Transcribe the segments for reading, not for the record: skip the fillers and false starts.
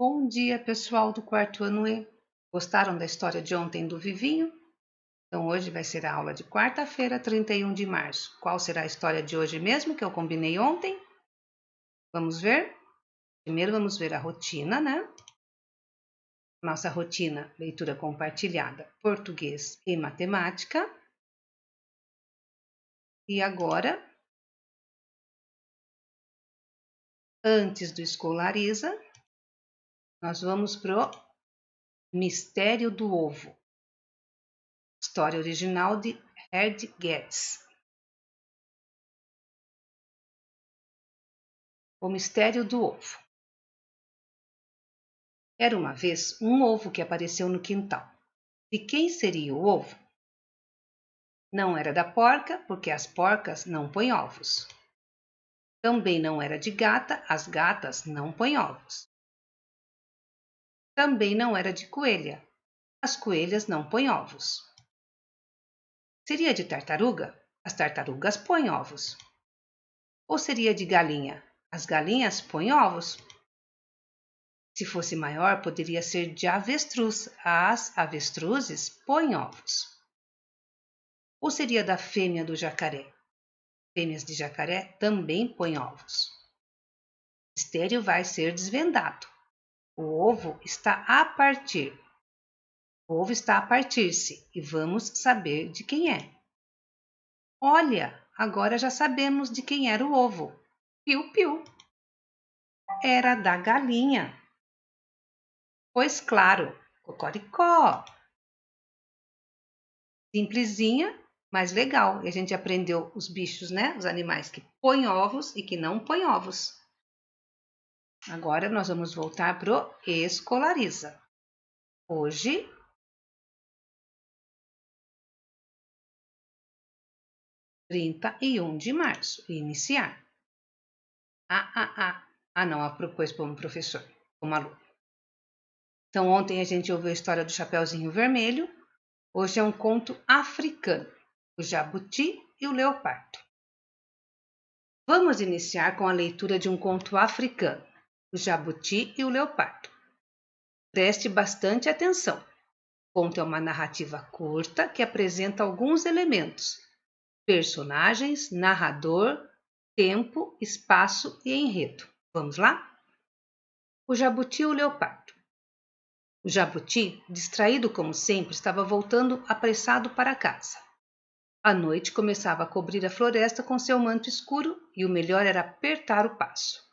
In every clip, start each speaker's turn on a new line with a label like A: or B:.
A: Bom dia, pessoal do quarto ano E. Gostaram da história de ontem do Vivinho? Então hoje vai ser a aula de quarta-feira, 31 de março. Qual será a história de hoje mesmo que eu combinei ontem? Vamos ver? Primeiro vamos ver a rotina, né? Nossa rotina, leitura compartilhada, português e matemática. E agora, antes do Escolariza, nós vamos pro Mistério do Ovo. História original de Herd Getz. O mistério do ovo. Era uma vez um ovo que apareceu no quintal. De quem seria o ovo? Não era da porca, porque as porcas não põem ovos. Também não era de gata, as gatas não põem ovos. Também não era de coelha, as coelhas não põem ovos. Seria de tartaruga? As tartarugas põem ovos. Ou seria de galinha? As galinhas põem ovos. Se fosse maior, poderia ser de avestruz. As avestruzes põem ovos. Ou seria da fêmea do jacaré? Fêmeas de jacaré também põem ovos. O mistério vai ser desvendado. O ovo está a partir. O ovo está a partir-se e vamos saber de quem é. Olha, agora já sabemos de quem era o ovo. Piu-piu. Era da galinha. Pois claro, cocoricó. Simplesinha, mas legal. E a gente aprendeu os bichos, né? Os animais que põem ovos e que não põem ovos. Agora nós vamos voltar pro Escolariza. Hoje, 31 de março, iniciar. Não, propôs como professor, como aluno. Então, ontem a gente ouviu a história do Chapeuzinho Vermelho. Hoje é um conto africano, o Jabuti e o Leopardo. Vamos iniciar com a leitura de um conto africano, o Jabuti e o Leopardo. Preste bastante atenção. O conto é uma narrativa curta que apresenta alguns elementos: personagens, narrador, tempo, espaço e enredo. Vamos lá? O Jabuti e o Leopardo. O Jabuti, distraído como sempre, estava voltando apressado para casa. A noite começava a cobrir a floresta com seu manto escuro e o melhor era apertar o passo.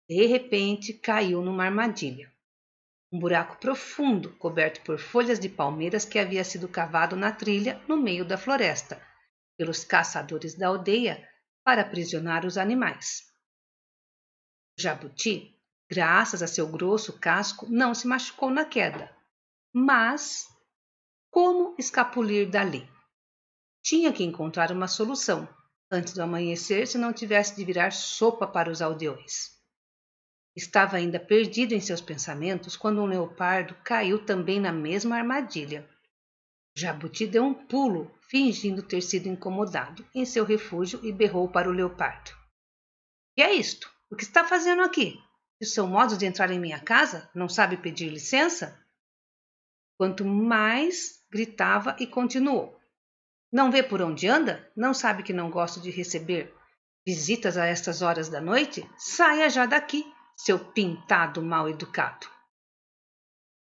A: De repente, caiu numa armadilha. Um buraco profundo, coberto por folhas de palmeiras que havia sido cavado na trilha no meio da floresta, pelos caçadores da aldeia para aprisionar os animais. O jabuti, graças a seu grosso casco, não se machucou na queda. Mas como escapulir dali? Tinha que encontrar uma solução antes do amanhecer, se não tivesse de virar sopa para os aldeões. Estava ainda perdido em seus pensamentos quando um leopardo caiu também na mesma armadilha. O jabuti deu um pulo, fingindo ter sido incomodado em seu refúgio e berrou para o leopardo. — Que é isto? O que está fazendo aqui? Se o seu modo de entrar em minha casa não sabe pedir licença? Quanto mais gritava e continuou. Não vê por onde anda? Não sabe que não gosto de receber visitas a estas horas da noite? Saia já daqui, seu pintado mal educado.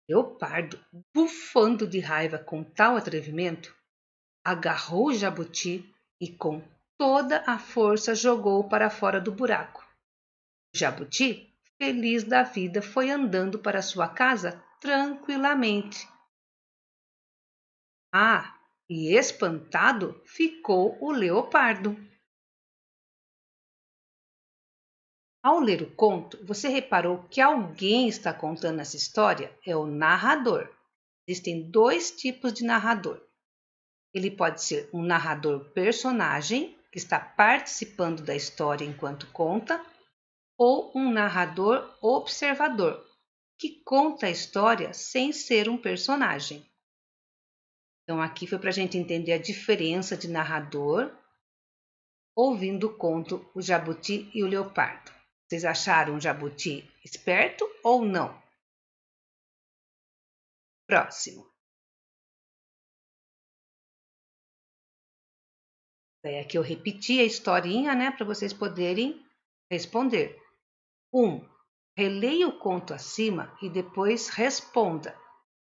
A: Leopardo, bufando de raiva com tal atrevimento, agarrou o jabuti e com toda a força jogou-o para fora do buraco. O jabuti, feliz da vida, foi andando para sua casa tranquilamente. E espantado ficou o leopardo. Ao ler o conto, você reparou que alguém está contando essa história? É o narrador. Existem dois tipos de narrador. Ele pode ser um narrador personagem, que está participando da história enquanto conta, ou um narrador observador, que conta a história sem ser um personagem. Então, aqui foi para a gente entender a diferença de narrador, ouvindo o conto O Jabuti e o Leopardo. Vocês acharam o jabuti esperto ou não? Próximo. Aqui eu repeti a historinha, né, para vocês poderem responder. 1. Releia o conto acima e depois responda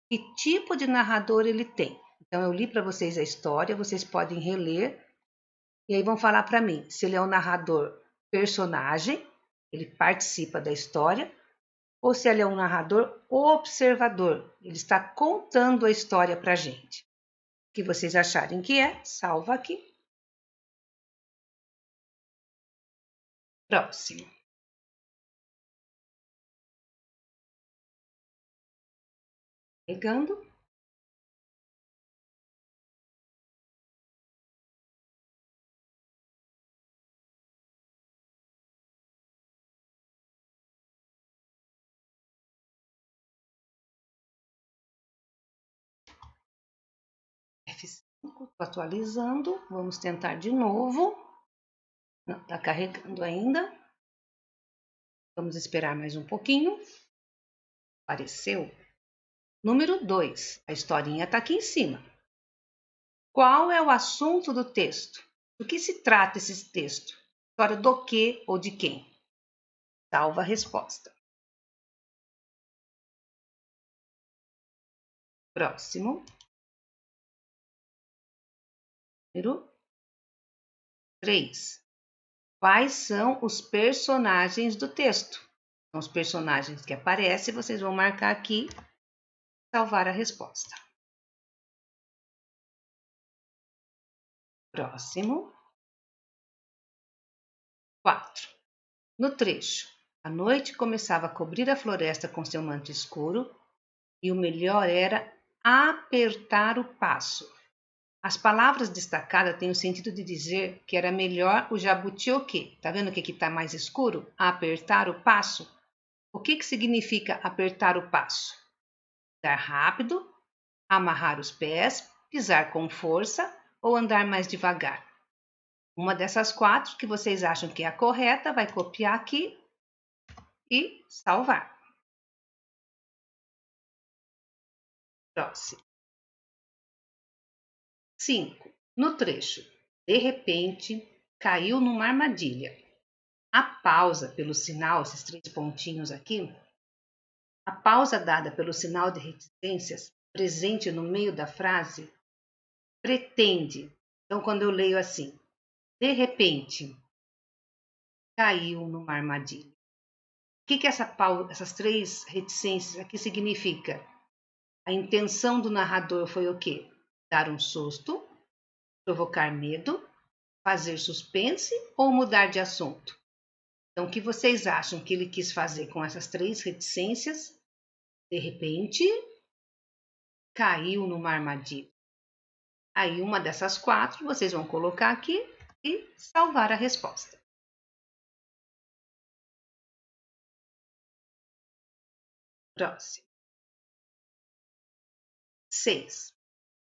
A: que tipo de narrador ele tem. Então, eu li para vocês a história, vocês podem reler e aí vão falar para mim se ele é um narrador personagem, ele participa da história, ou se ele é um narrador observador, ele está contando a história para a gente. O que vocês acharem que é, salva aqui. Próximo. Pegando. F5, estou atualizando. Vamos tentar de novo. Não, está carregando ainda. Vamos esperar mais um pouquinho. Apareceu. Número 2. A historinha está aqui em cima. Qual é o assunto do texto? Do que se trata esse texto? História do que ou de quem? Salva a resposta. Próximo. Número 3. Quais são os personagens do texto? São os personagens que aparecem, vocês vão marcar aqui, salvar a resposta. Próximo. 4. No trecho, a noite começava a cobrir a floresta com seu manto escuro e o melhor era apertar o passo. As palavras destacadas têm o sentido de dizer que era melhor o jabuti o quê? Tá vendo que aqui está mais escuro? Apertar o passo. O que significa apertar o passo? Andar rápido, amarrar os pés, pisar com força ou andar mais devagar. Uma dessas 4 que vocês acham que é a correta, vai copiar aqui e salvar. Próximo. 5. No trecho, de repente, caiu numa armadilha. A pausa pelo sinal, esses 3 pontinhos aqui, a pausa dada pelo sinal de reticências presente no meio da frase pretende. Então, quando eu leio assim, de repente, caiu numa armadilha. O que essas 3 reticências aqui significa? A intenção do narrador foi o quê? Dar um susto, provocar medo, fazer suspense ou mudar de assunto? Então, o que vocês acham que ele quis fazer com essas 3 reticências? De repente, caiu numa armadilha. Aí, uma dessas 4, vocês vão colocar aqui e salvar a resposta. Próximo. 6.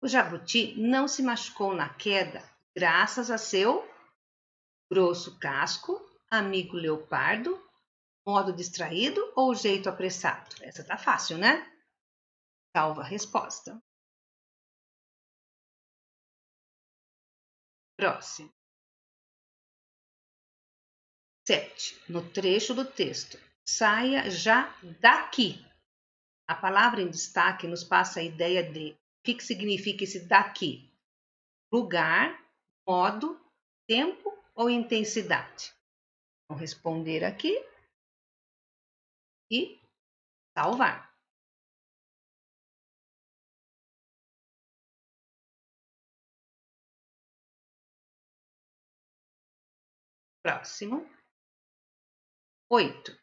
A: O jabuti não se machucou na queda graças a seu grosso casco, amigo leopardo, modo distraído ou jeito apressado? Essa tá fácil, né? Salva a resposta. Próximo. 7. No trecho do texto, saia já daqui. A palavra em destaque nos passa a ideia de o que significa esse daqui? Lugar, modo, tempo ou intensidade? Vamos responder aqui e salvar. Próximo. 8.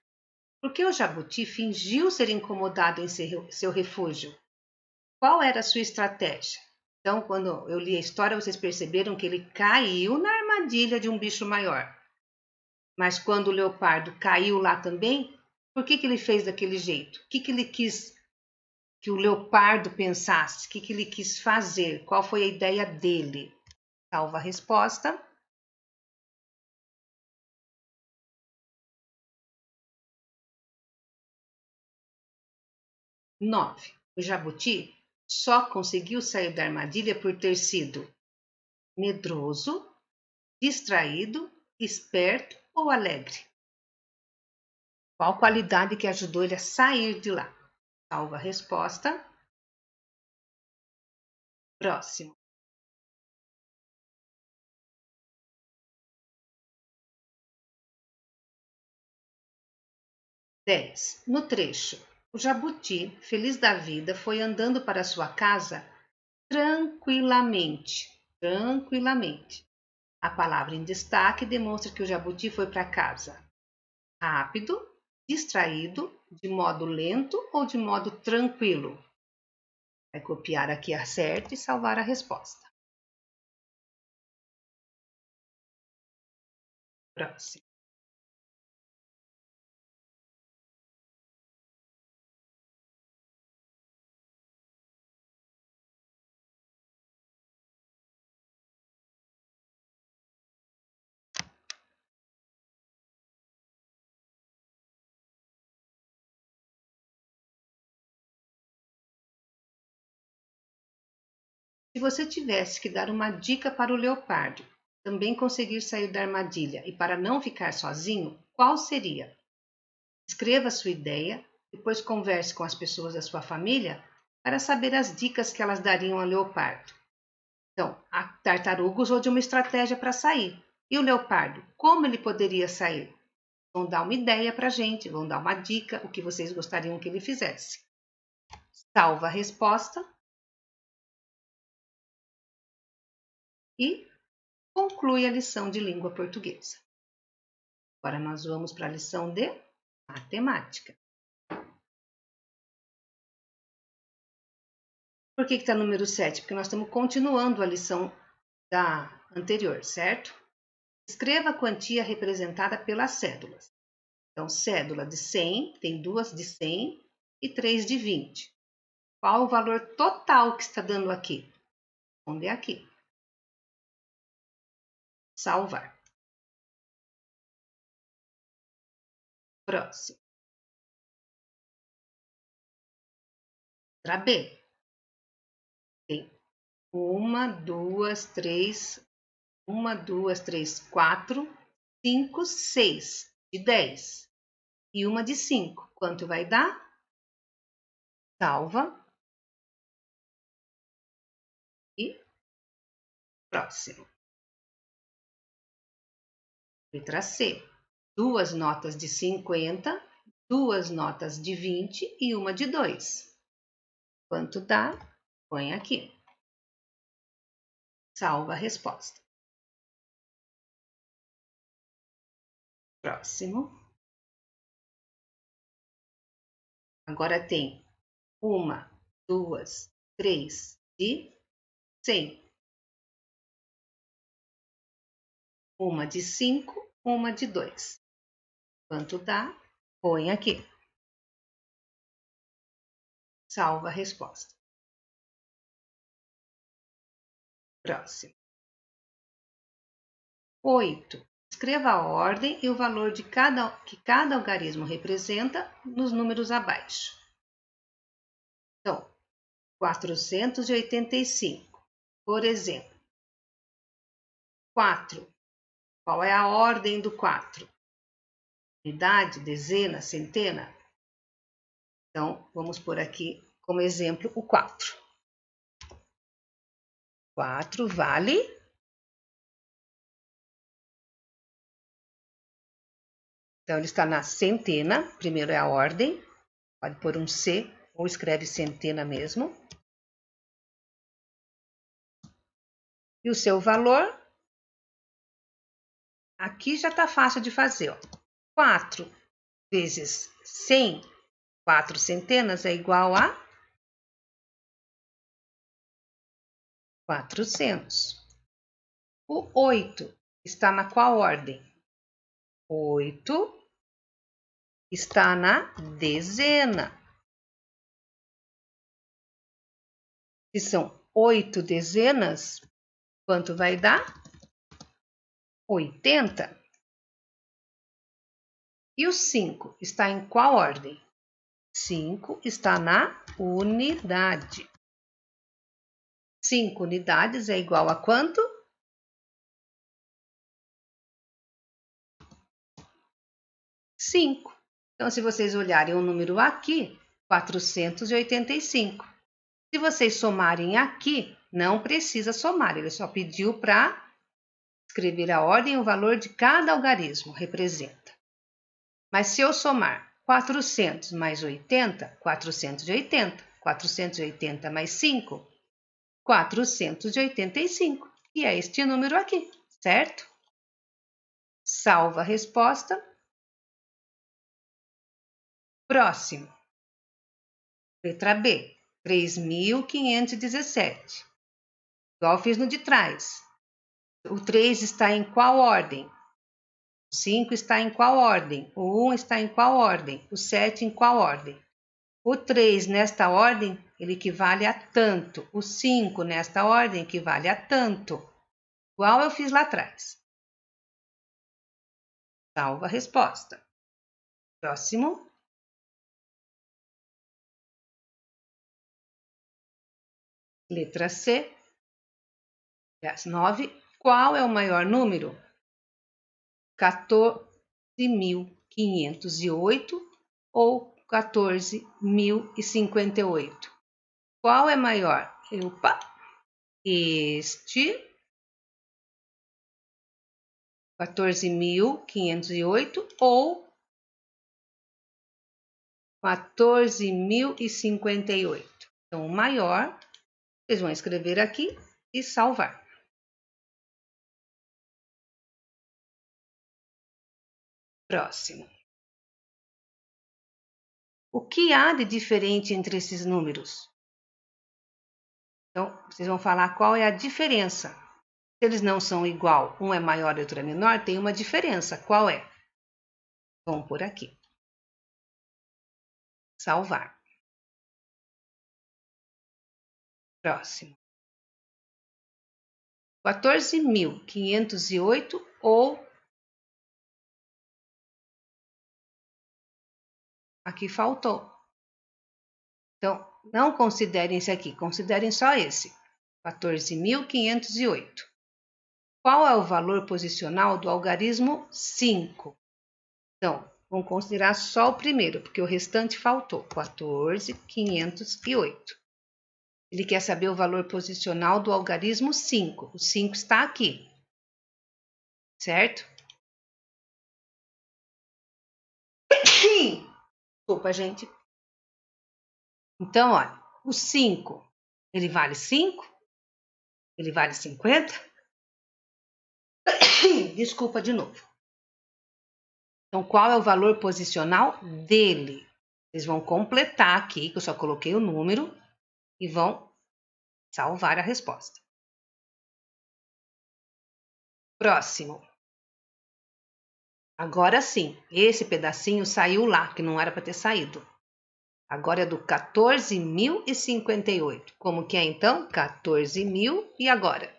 A: Por que o jabuti fingiu ser incomodado em seu refúgio? Qual era a sua estratégia? Então, quando eu li a história, vocês perceberam que ele caiu na armadilha de um bicho maior. Mas quando o leopardo caiu lá também, por que ele fez daquele jeito? O que ele quis que o leopardo pensasse? O que ele quis fazer? Qual foi a ideia dele? Salva a resposta. 9. O jabuti só conseguiu sair da armadilha por ter sido medroso, distraído, esperto ou alegre? Qual qualidade que ajudou ele a sair de lá? Salva a resposta. Próximo. 10. No trecho, o jabuti, feliz da vida, foi andando para sua casa tranquilamente. Tranquilamente. A palavra em destaque demonstra que o jabuti foi para casa rápido, distraído, de modo lento ou de modo tranquilo. Vai copiar aqui a certa e salvar a resposta. Próximo. Se você tivesse que dar uma dica para o leopardo também conseguir sair da armadilha e para não ficar sozinho, qual seria? Escreva sua ideia, depois converse com as pessoas da sua família para saber as dicas que elas dariam ao leopardo. Então, a tartaruga usou de uma estratégia para sair. E o leopardo, como ele poderia sair? Vão dar uma ideia para a gente, vão dar uma dica, o que vocês gostariam que ele fizesse. Salva a resposta e conclui a lição de língua portuguesa. Agora nós vamos para a lição de matemática. Por que está número 7? Porque nós estamos continuando a lição da anterior, certo? Escreva a quantia representada pelas cédulas. Então, cédula de 100, tem duas de 100 e 3 de 20. Qual o valor total que está dando aqui? Onde é aqui? Salvar. Próximo. Letra B. Tem 1, 2, 3, 4, 5, 6 de 10. E uma de 5. Quanto vai dar? Salva. E próximo. Letra C. Duas notas de 50, duas notas de 20 e uma de 2. Quanto dá? Põe aqui. Salva a resposta. Próximo. Agora tem 1, 2, 3 de 100. Uma de 5, uma de 2. Quanto dá? Põe aqui. Salva a resposta. Próximo. 8. Escreva a ordem e o valor que cada algarismo representa nos números abaixo. Então, 485. Por exemplo, 4. Qual é a ordem do 4? Unidade, dezena, centena? Então, vamos por aqui como exemplo o 4. 4 vale. Então, ele está na centena. Primeiro é a ordem. Pode pôr um C ou escreve centena mesmo. E o seu valor? Aqui já está fácil de fazer. Ó. 4 vezes 100, 4 centenas é igual a 400. O 8 está na qual ordem? 8 está na dezena. Se são 8 dezenas, quanto vai dar? 80. E o 5 está em qual ordem? 5 está na unidade. 5 unidades é igual a quanto? 5. Então, se vocês olharem o número aqui, 485. Se vocês somarem aqui, não precisa somar, ele só pediu para escrever a ordem e o valor de cada algarismo, representa. Mas se eu somar 400 mais 80, 480. 480 mais 5, 485. E é este número aqui, certo? Salva a resposta. Próximo. Letra B, 3.517. Igual fiz no de trás. O 3 está em qual ordem? O 5 está em qual ordem? O 1 está em qual ordem? O 7 em qual ordem? O 3 nesta ordem, ele equivale a tanto. O 5 nesta ordem equivale a tanto. Igual eu fiz lá atrás. Salva a resposta. Próximo. Letra C. 9. Qual é o maior número? 14.508 ou 14.058? Qual é maior? Opa! Este 14.508 ou 14.058? Então, o maior, vocês vão escrever aqui e salvar. Próximo. O que há de diferente entre esses números? Então, vocês vão falar qual é a diferença. Se eles não são igual, um é maior e outro é menor, tem uma diferença. Qual é? Vamos por aqui. Salvar. Próximo. 14.508 ou... Aqui faltou. Então, não considerem esse aqui, considerem só esse. 14.508. Qual é o valor posicional do algarismo 5? Então, vamos considerar só o primeiro, porque o restante faltou. 14.508. Ele quer saber o valor posicional do algarismo 5. O 5 está aqui. Certo? Desculpa, gente. Então, olha, o 5, ele vale 5? Ele vale 50? Desculpa de novo. Então, qual é o valor posicional dele? Vocês vão completar aqui, que eu só coloquei o número, e vão salvar a resposta. Próximo. Agora sim, esse pedacinho saiu lá, que não era para ter saído. Agora é do 14.058. Como que é então? 14.000 e agora?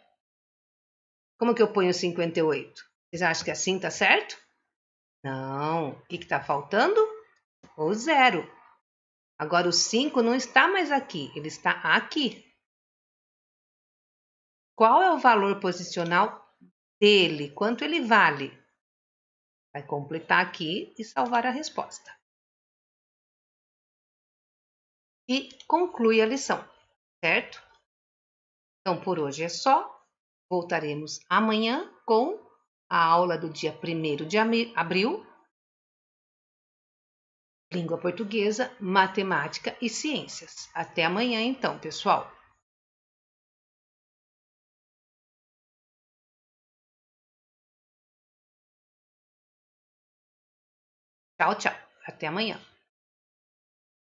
A: Como que eu ponho 58? Vocês acham que assim tá certo? Não. O que está faltando? O 0. Agora o 5 não está mais aqui, ele está aqui. Qual é o valor posicional dele? Quanto ele vale? Vai completar aqui e salvar a resposta. E conclui a lição, certo? Então, por hoje é só. Voltaremos amanhã com a aula do dia 1º de abril. Língua portuguesa, matemática e ciências. Até amanhã, então, pessoal. Tchau, tchau. Até amanhã.